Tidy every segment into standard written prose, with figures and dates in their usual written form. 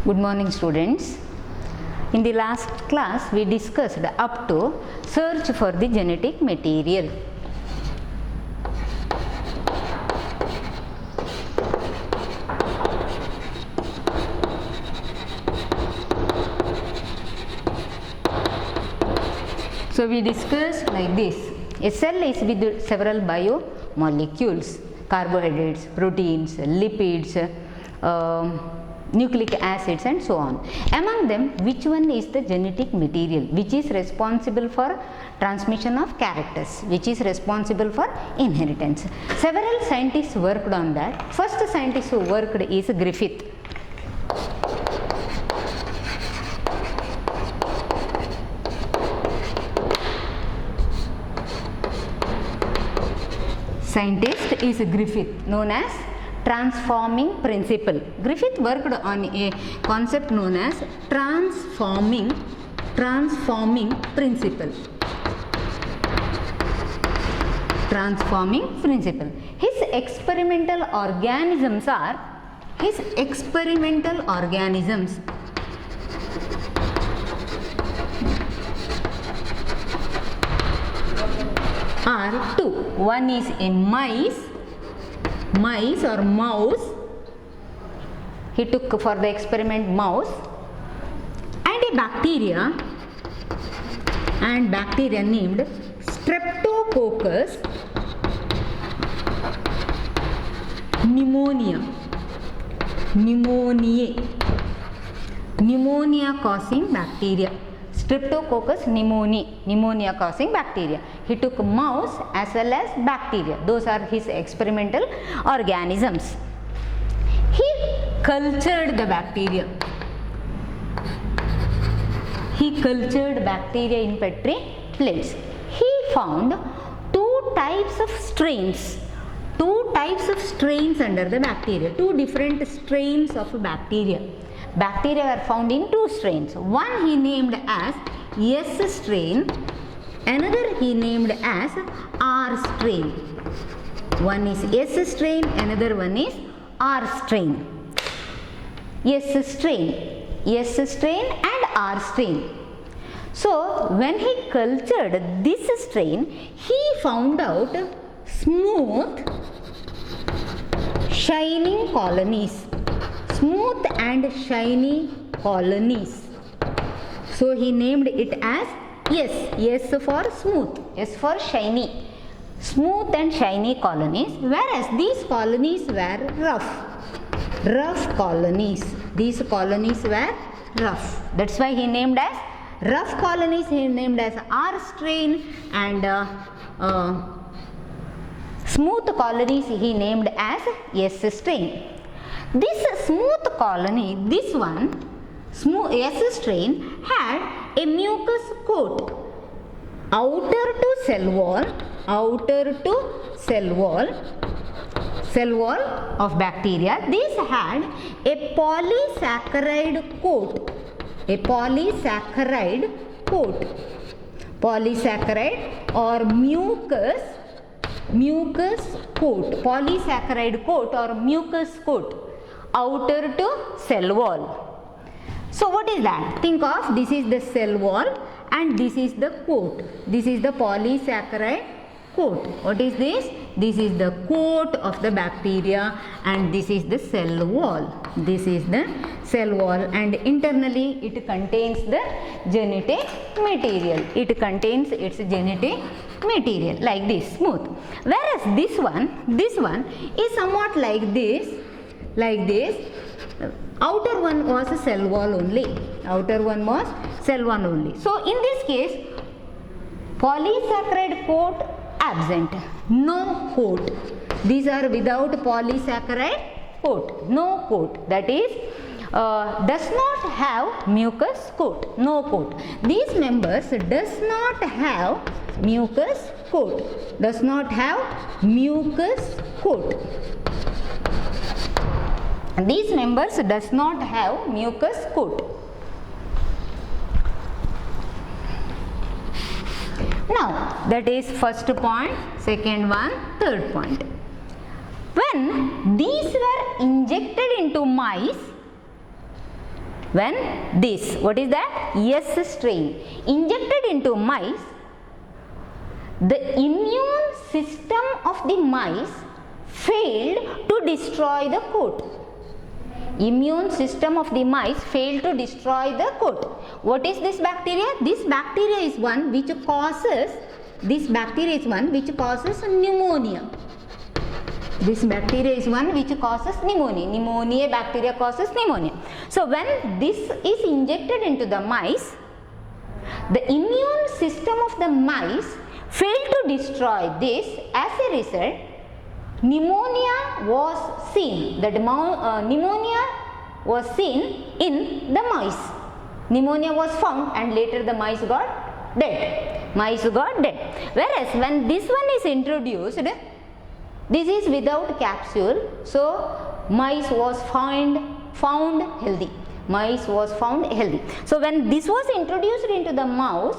Good morning, students. In the last class we discussed up to search for the genetic material. So we discussed like this: a cell is with several biomolecules, carbohydrates, proteins, lipids, nucleic acids and so on. Among them, which one is the genetic material which is responsible for transmission of characters, which is responsible for inheritance? Several scientists worked on that. First scientist who worked is Griffith. Scientist is Griffith, known as transforming principle. Griffith worked on a concept known as transforming principle. Transforming principle. His experimental organisms are two. One is a mice or mouse. He took for the experiment mouse, and a bacteria named Streptococcus pneumoniae causing bacteria. Streptococcus pneumonia causing bacteria. He took mouse as well as bacteria. Those are his experimental organisms. He cultured the bacteria. He cultured bacteria in Petri plates. He found two types of strains under the bacteria. Two different strains of bacteria. Bacteria are found in two strains. One he named as S strain, another he named as R strain. One is S strain, another one is R strain. S strain and R strain. So when he cultured this strain, he found out smooth, shining colonies. Smooth and shiny colonies. So he named it as S for smooth, S for shiny. Smooth and shiny colonies, whereas these colonies were rough colonies. These colonies were rough. That's why he named as rough colonies, he named as R strain, and smooth colonies he named as S strain. This smooth colony, this one, S strain, had a mucus coat, outer to cell wall of bacteria. This had a polysaccharide coat, polysaccharide or mucus coat, polysaccharide coat or mucus coat, outer to cell wall. So what is that? Think of, this is the cell wall and this is the coat. This is the polysaccharide coat. What is this? This is the coat of the bacteria and this is the cell wall. This is the cell wall, and internally it contains the genetic material. It contains its genetic material like this, smooth. Whereas this one is somewhat like this. Outer one was a cell wall only. So in this case, polysaccharide coat absent, no coat. These are without polysaccharide coat, no coat. That is, does not have mucus coat, no coat. These members does not have mucus coat. These members does not have mucus coat. Now that is first point, second one, third point. When these were injected into mice, When this, what is that? S strain injected into mice, the immune system of the mice failed to destroy the coat. Immune system of the mice failed to destroy the coat. What is this bacteria? This bacteria is one which causes pneumonia. This bacteria is one which causes pneumonia. Pneumonia bacteria causes pneumonia. So when this is injected into the mice, the immune system of the mice failed to destroy this. As a result, pneumonia was seen. The pneumonia was seen in the mice. Pneumonia was found and later the mice got dead. Mice got dead. Whereas when this one is introduced, this is without capsule, so mice was found healthy. Mice was found healthy. So when this was introduced into the mouse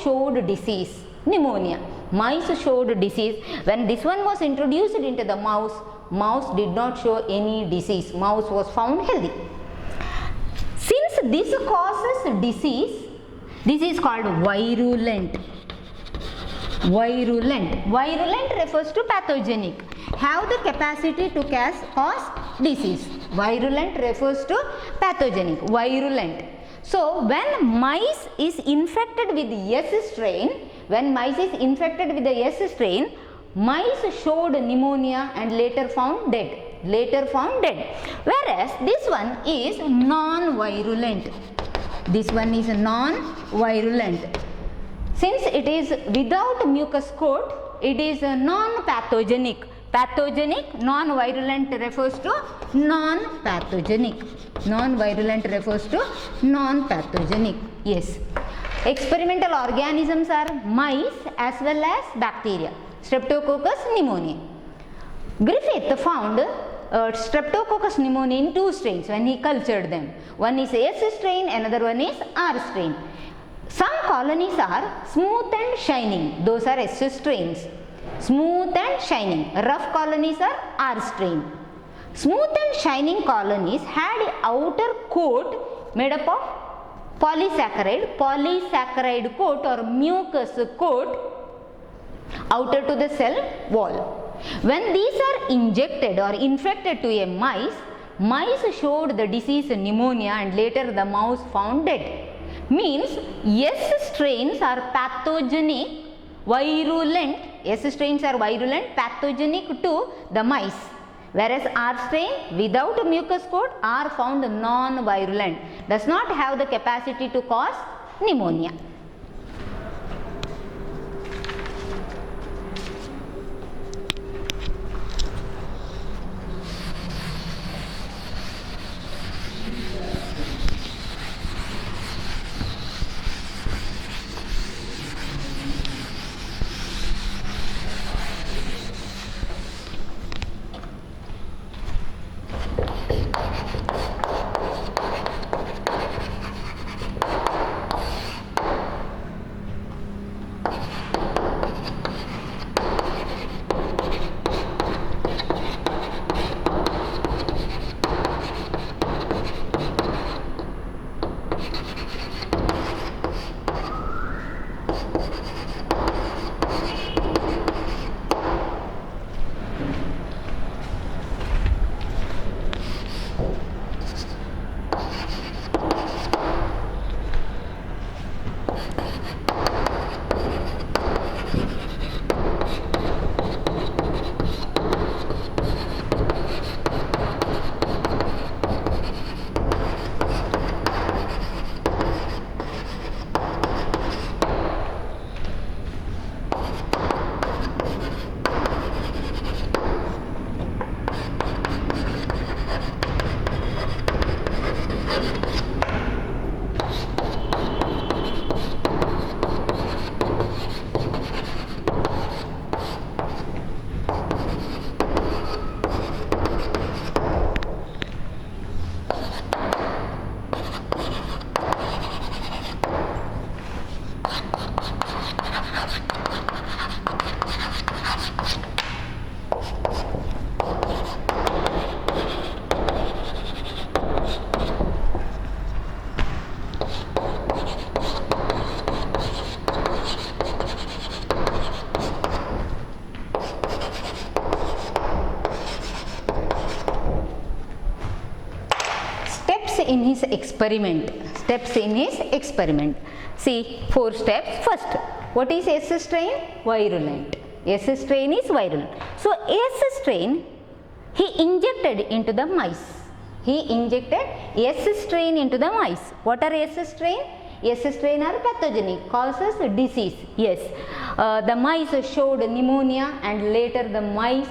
showed disease, pneumonia. Mice showed disease. When this one was introduced into the mouse did not show any disease. Mouse was found healthy. Since this causes disease, this is called virulent. Virulent refers to pathogenic. Have the capacity to cause disease. Virulent refers to pathogenic. Virulent. So when mice is infected with S strain, mice showed pneumonia and later found dead. Whereas this one is non-virulent. Since it is without mucus coat, it is non-pathogenic. Pathogenic, non-virulent refers to non-pathogenic. Yes. Experimental organisms are mice as well as bacteria. Streptococcus pneumoniae. Griffith found Streptococcus pneumoniae in two strains when he cultured them. One is S strain, another one is R strain. Some colonies are smooth and shining. Those are S strains. Smooth and shining. Rough colonies are R strain. Smooth and shining colonies had an outer coat made up of polysaccharide coat or mucus coat outer to the cell wall. When these are injected or infected to a mice showed the disease pneumonia and later the mouse found dead. Means S strains are pathogenic, virulent. S strains are virulent, pathogenic to the mice. Whereas R strain without mucus coat are found non-virulent, does not have the capacity to cause pneumonia. Steps in his experiment. Steps in his experiment. See, 4 steps. First, what is S strain? Virulent. S strain is virulent. So, S strain he injected into the mice. He injected S strain into the mice. What are S strain? S strain are pathogenic, causes disease. Yes, the mice showed pneumonia and later the mice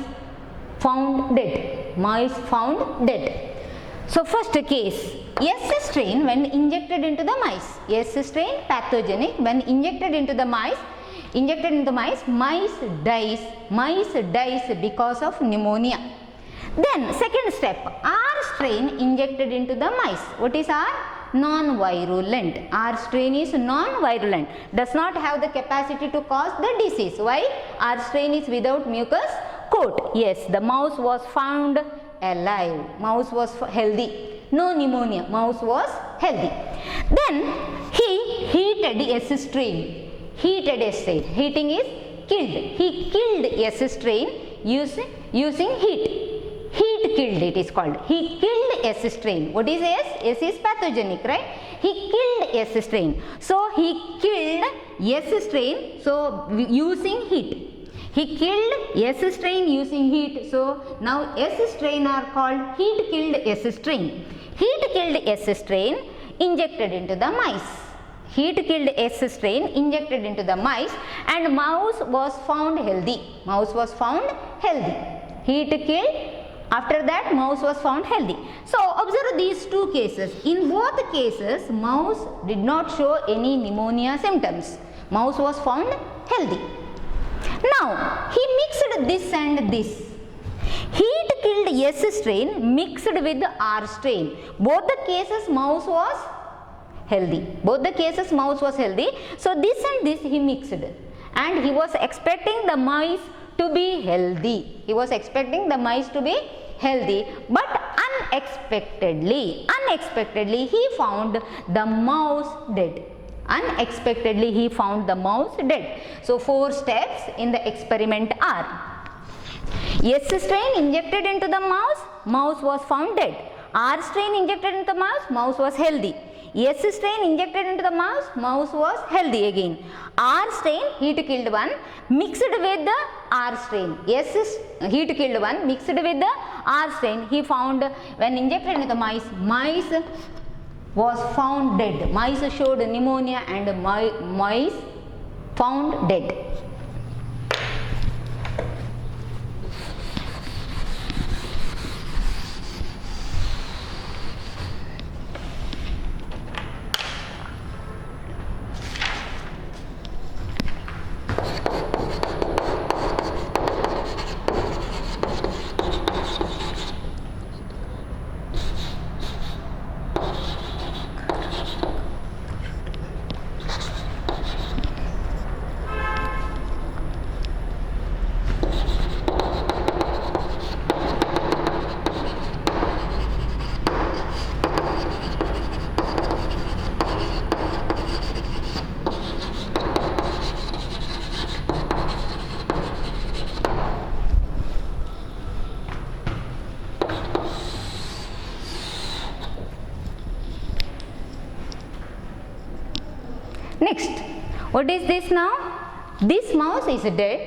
found dead. Mice found dead. So, first case, S strain when injected into the mice. S strain pathogenic when injected into the mice. Mice dies. Mice dies because of pneumonia. Then second step, R strain injected into the mice. What is R? Non-virulent. R strain is non-virulent. Does not have the capacity to cause the disease. Why? R strain is without mucus coat. Yes, the mouse was found alive. Mouse was healthy. No pneumonia. Mouse was healthy. Then he heated S strain. Heated S strain. Heating is killed. He killed S strain using heat. Heat killed, it is called. He killed S strain. What is S? S is pathogenic, right? He killed S strain. So, he killed S strain. So, using heat. He killed S strain using heat. So, now S strain are called heat killed S strain. Heat killed S strain injected into the mice. Heat killed S strain injected into the mice and mouse was found healthy. Mouse was found healthy. Heat killed. After that, mouse was found healthy. So, observe these 2 cases. In both cases, mouse did not show any pneumonia symptoms. Mouse was found healthy. Now, he mixed this and this. Heat killed S strain mixed with R strain. Both the cases, mouse was healthy. Both the cases, mouse was healthy. So, this and this he mixed. And he was expecting the mice to be healthy. He was expecting the mice to be healthy, but unexpectedly he found the mouse dead. Unexpectedly he found the mouse dead. So, 4 steps in the experiment are: S strain injected into the mouse, mouse was found dead. R strain injected into the mouse, mouse was healthy. S strain injected into the mouse, mouse was healthy again. R strain, heat killed one, mixed with the R strain. S is heat killed one, mixed with the R strain. He found when injected into the mice, mice was found dead. Mice showed pneumonia and mice found dead. Next, what is this now? This mouse is dead,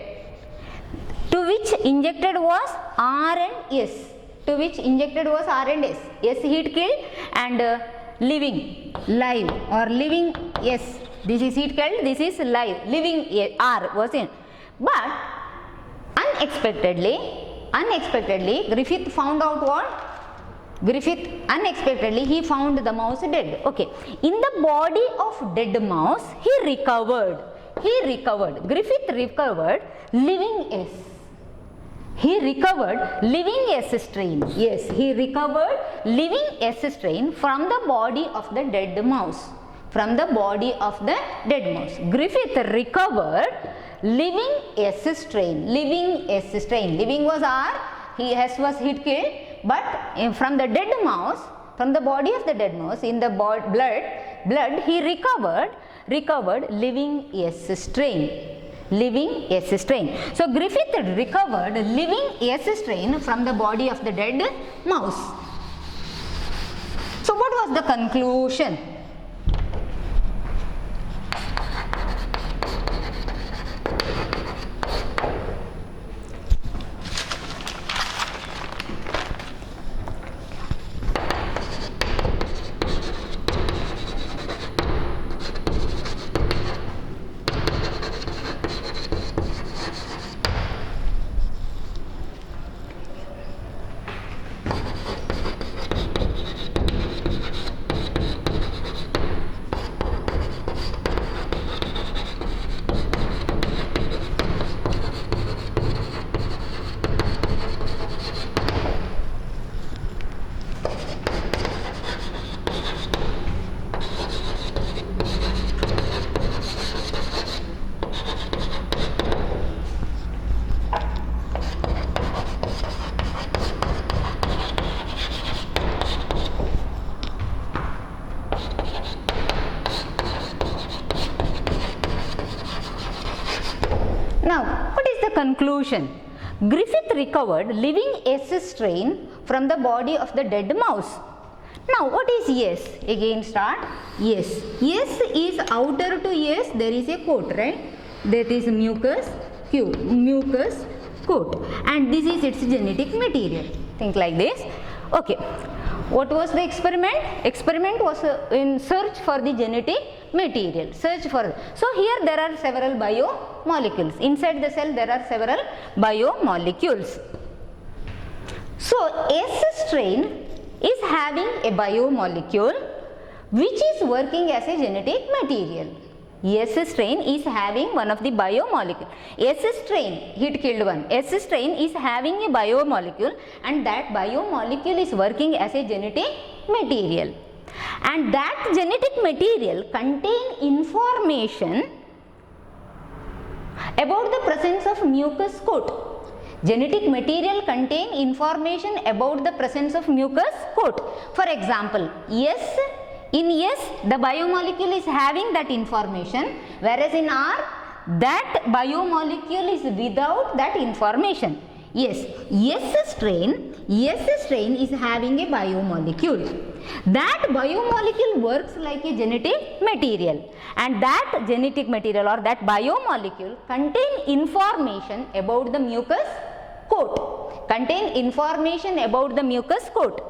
to which injected was R and S. To which injected was R and S. S heat killed and living, live or living S. This is heat killed, this is live, living R was in. But unexpectedly Griffith found out what? Unexpectedly he found the mouse dead. Okay. In the body of dead mouse, he recovered. Griffith recovered living S. He recovered living S strain. Yes, he recovered living S strain from the body of the dead mouse. Griffith recovered living S strain. Living was R. S was heat killed. But from the dead mouse, from the body of the dead mouse, in the blood, he recovered living S strain. So, Griffith recovered living S strain from the body of the dead mouse. So, what was the conclusion? Now, what is the conclusion? Griffith recovered living S strain from the body of the dead mouse. Now, what is S? Again start. S. S is outer to S, there is a coat, right? That is mucus coat, and this is its genetic material. Think like this. Okay. What was the experiment? Experiment was in search for the genetic material. Search for. So here there are several biomolecules. Inside the cell there are several biomolecules. So S strain is having a biomolecule which is working as a genetic material. S strain is having one of the biomolecule. S strain, heat killed one. S strain is having a biomolecule, and that biomolecule is working as a genetic material. And that genetic material contain information about the presence of mucus coat. Genetic material contain information about the presence of mucus coat. For example, in S, the biomolecule is having that information, whereas in R, that biomolecule is without that information. Yes, S strain is having a biomolecule. That biomolecule works like a genetic material, and that genetic material or that biomolecule contain information about the mucus coat.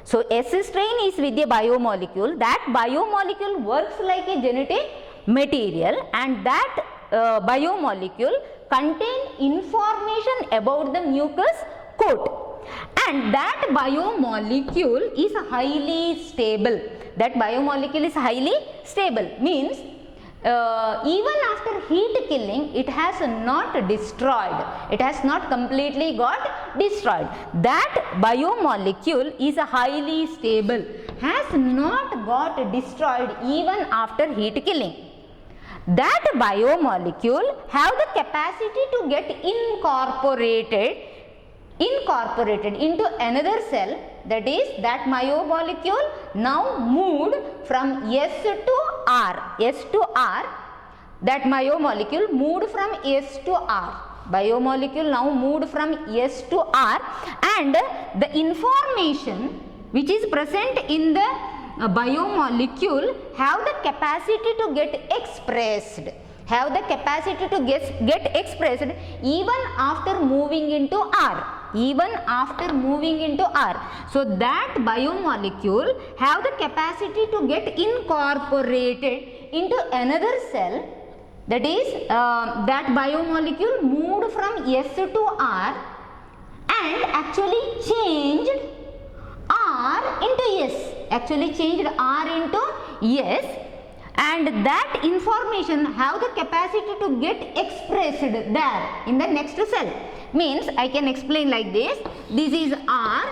So S strain is with a biomolecule. That biomolecule works like a genetic material, and that biomolecule contain information about the mucus coat, and that biomolecule is highly stable. Means even after heat killing, it has not destroyed. It has not completely got destroyed. That biomolecule is highly stable, has not got destroyed even after heat killing. That biomolecule have the capacity to get incorporated into another cell, that is that biomolecule now moved from S to R. That biomolecule moved from S to R. Biomolecule now moved from S to R, and the information which is present in the biomolecule have the capacity to get expressed. Even after moving into R. So that biomolecule have the capacity to get incorporated into another cell, that is that biomolecule moved from S to R and actually changed R into S. And that information have the capacity to get expressed there in the next cell. Means I can explain like this. This is R.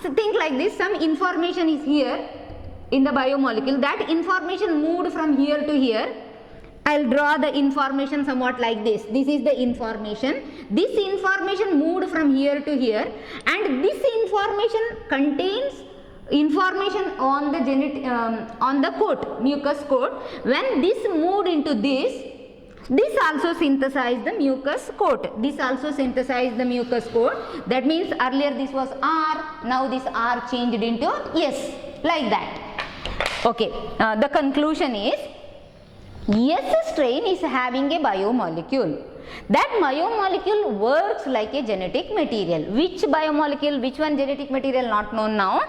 So think like this. Some information is here in the biomolecule. That information moved from here to here. I'll draw the information somewhat like this. This is the information. This information moved from here to here, and this information contains information on the mucus coat. When this moved into this also synthesized the mucus coat. That means earlier this was R, now this R changed into S. like that. Okay, the conclusion is S strain is having a biomolecule. That biomolecule works like a genetic material. Which biomolecule, which one genetic material, not known now.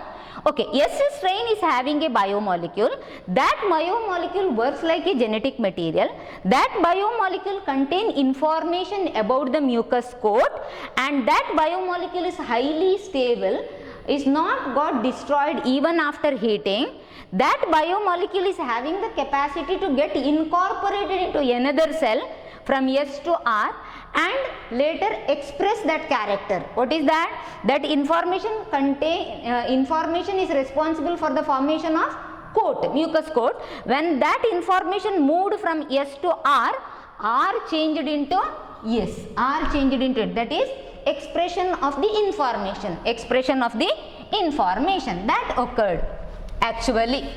Okay, S strain is having a biomolecule. That biomolecule works like a genetic material. That biomolecule contains information about the mucus coat, and that biomolecule is highly stable, is not got destroyed even after heating. That biomolecule is having the capacity to get incorporated into another cell from S to R and later express that character. What is that? That information is responsible for the formation of coat, mucus coat. When that information moved from S to R changed into S. R changed into it. That is expression of the information. Expression of the information that occurred actually.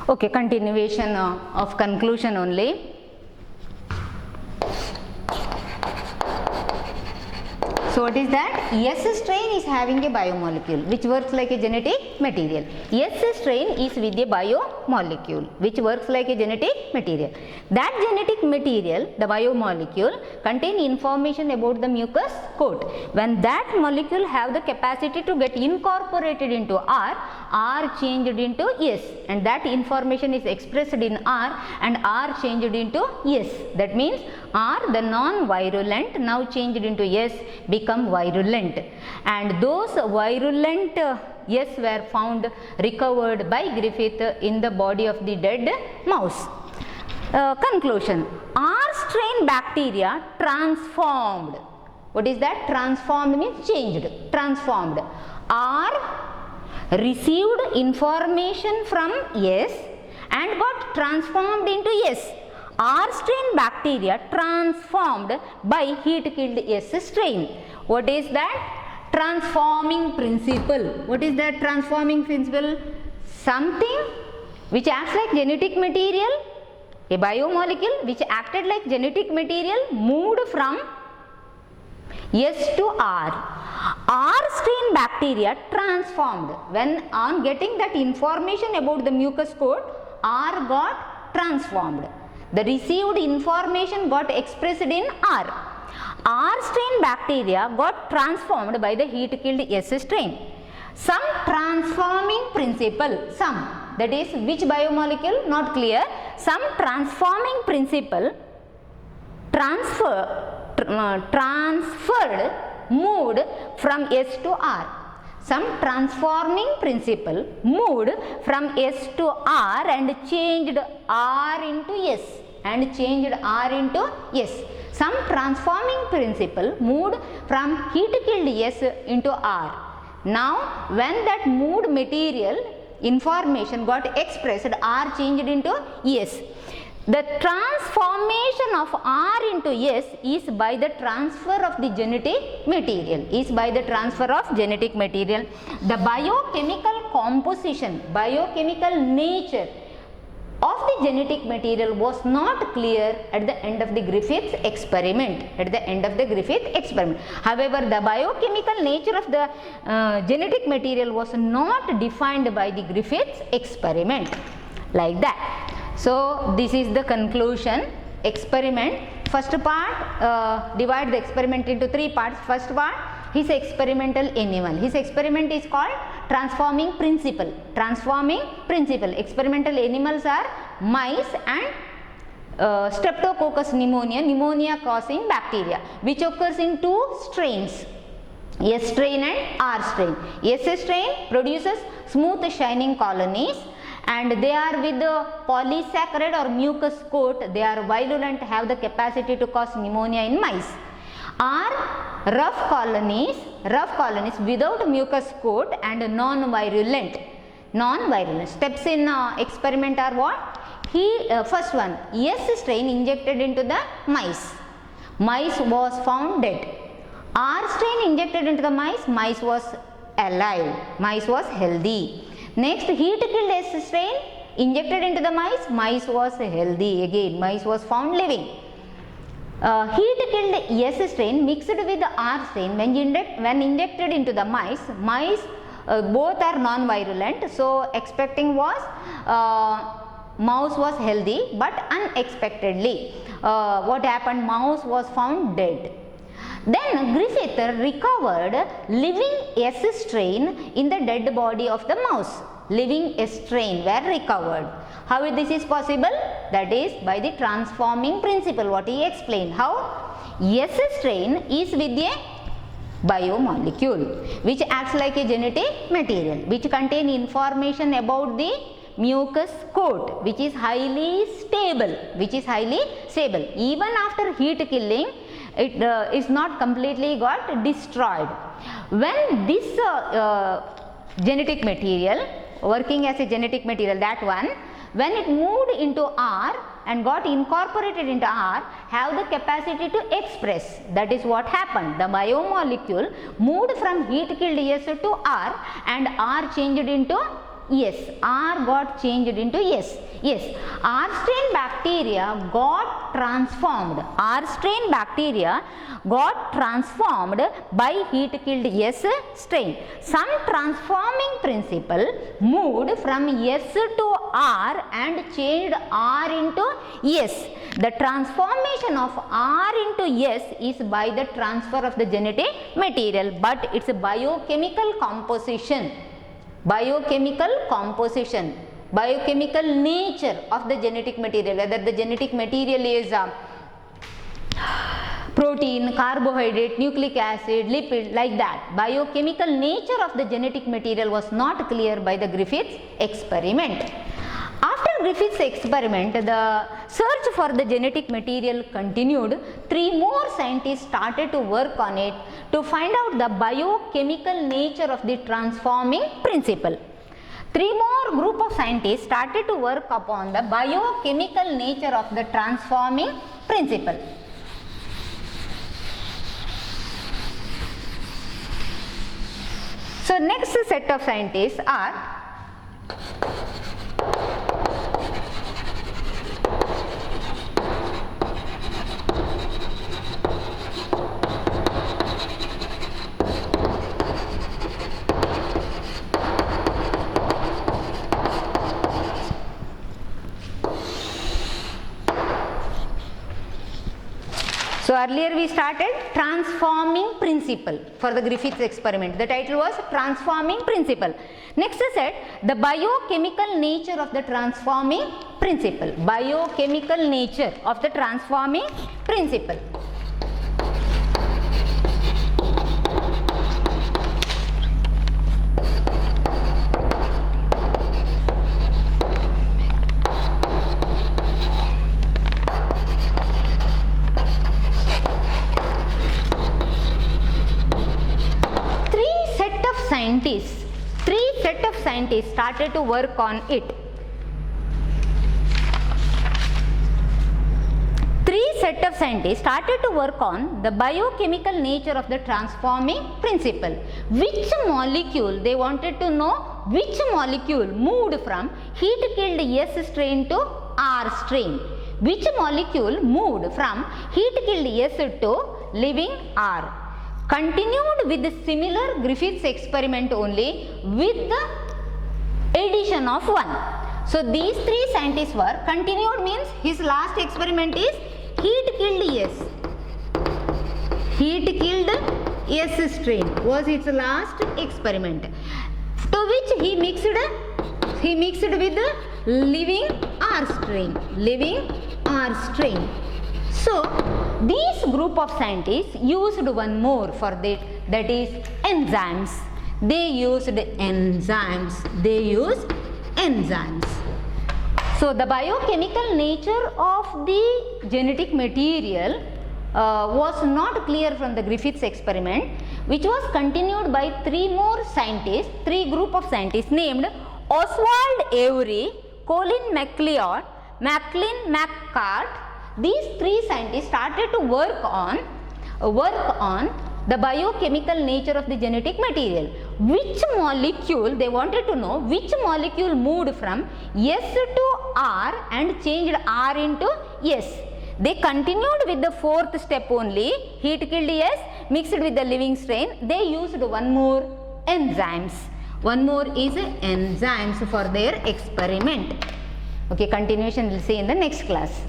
Okay, continuation of conclusion only. So what is that? S strain is having a biomolecule which works like a genetic material. S strain is with a biomolecule which works like a genetic material. That genetic material, the biomolecule, contain information about the mucus coat. When that molecule have the capacity to get incorporated into R changed into S, and that information is expressed in R and R changed into S. That means R, the non-virulent, now changed into S, become virulent, and those virulent S were found recovered by Griffith in the body of the dead mouse. Conclusion: R strain bacteria transformed. What is that? Transformed means changed, transformed. R received information from S and got transformed into S. R strain bacteria transformed by heat killed S strain. What is that? Transforming principle. What is that transforming principle? Something which acts like genetic material, a biomolecule which acted like genetic material, moved from S to R. R strain bacteria transformed. When on getting that information about the mucus coat, R got transformed. The received information got expressed in R. R strain bacteria got transformed by the heat killed S strain. Some transforming principle, some, that is which biomolecule, not clear. Some transforming principle transferred, moved from S to R. some transforming principle moved from S to R and changed R into S Some transforming principle moved from heat killed S into R. Now when that moved material information got expressed, R changed into S. The transformation of R into S is by the transfer of the genetic material. The biochemical composition, biochemical nature of the genetic material was not clear at the end of the Griffith's experiment. However, the biochemical nature of the genetic material was not defined by the Griffith's experiment. Like that. So this is the conclusion. Experiment. First part, divide the experiment into three parts. First part, his experimental animal. His experiment is called transforming principle. Experimental animals are mice and Streptococcus pneumonia causing bacteria, which occurs in two strains, S strain and R strain. S strain produces smooth shining colonies and they are with the polysaccharide or mucus coat. They are virulent, have the capacity to cause pneumonia in mice. Are rough colonies without mucus coat and non-virulent. Steps in experiment are what? First one, S strain injected into the mice was found dead. R strain injected into the mice was alive, mice was healthy. Next, heat killed S strain injected into the mice was healthy, again mice was found living. Heat killed S strain mixed with the R strain when injected into the mice both are non-virulent, so expecting was mouse was healthy, but unexpectedly what happened, mouse was found dead. Then Griffith recovered living S strain in the dead body of the mouse. Living S strain were recovered. How this is possible? That is by the transforming principle, what he explained. How? S strain is with a biomolecule which acts like a genetic material, which contain information about the mucus coat, which is highly stable. Even after heat killing, it is not completely got destroyed. When this genetic material working as a genetic material, that one, when it moved into R and got incorporated into R, have the capacity to express. That is what happened. The biomolecule moved from heat killed S to R and R changed into S. R got changed into S. Yes, R strain bacteria got transformed. R strain bacteria got transformed by heat killed S strain. Some transforming principle moved from S to R and changed R into S. The transformation of R into S is by the transfer of the genetic material, but its biochemical composition. Biochemical nature of the genetic material, whether the genetic material is protein, carbohydrate, nucleic acid, lipid, like that. Biochemical nature of the genetic material was not clear by the Griffith's experiment. After Griffith's experiment, the search for the genetic material continued. 3 more scientists started to work on it to find out the biochemical nature of the transforming principle. 3 more group of scientists started to work upon the biochemical nature of the transforming principle. So next set of scientists are So earlier we started transforming principle for the Griffith's experiment. The title was transforming principle. Next set, the biochemical nature of the transforming principle. Biochemical nature of the transforming principle. started to work on it. Three set of scientists started to work on the biochemical nature of the transforming principle. Which molecule, they wanted to know which molecule moved from heat killed S strain to R strain. Which molecule moved from heat killed S to living R. Continued with the similar Griffith's experiment only with the addition of one. So these three scientists were, continued means his last experiment is heat killed S. Heat killed S strain was its last experiment, to which he mixed with the living R strain. Living R strain. So this group of scientists used one more for that is enzymes. They used enzymes. So the biochemical nature of the genetic material was not clear from the Griffith's experiment, which was continued by three group of scientists named Oswald Avery, Colin MacLeod, Maclean McCart. These three scientists started to work on the biochemical nature of the genetic material. Which molecule, they wanted to know which molecule moved from S to R and changed R into S. They continued with the fourth step only, heat killed S mixed with the living strain. They used one more, enzymes. One more is enzymes for their experiment. Okay, continuation we'll see in the next class.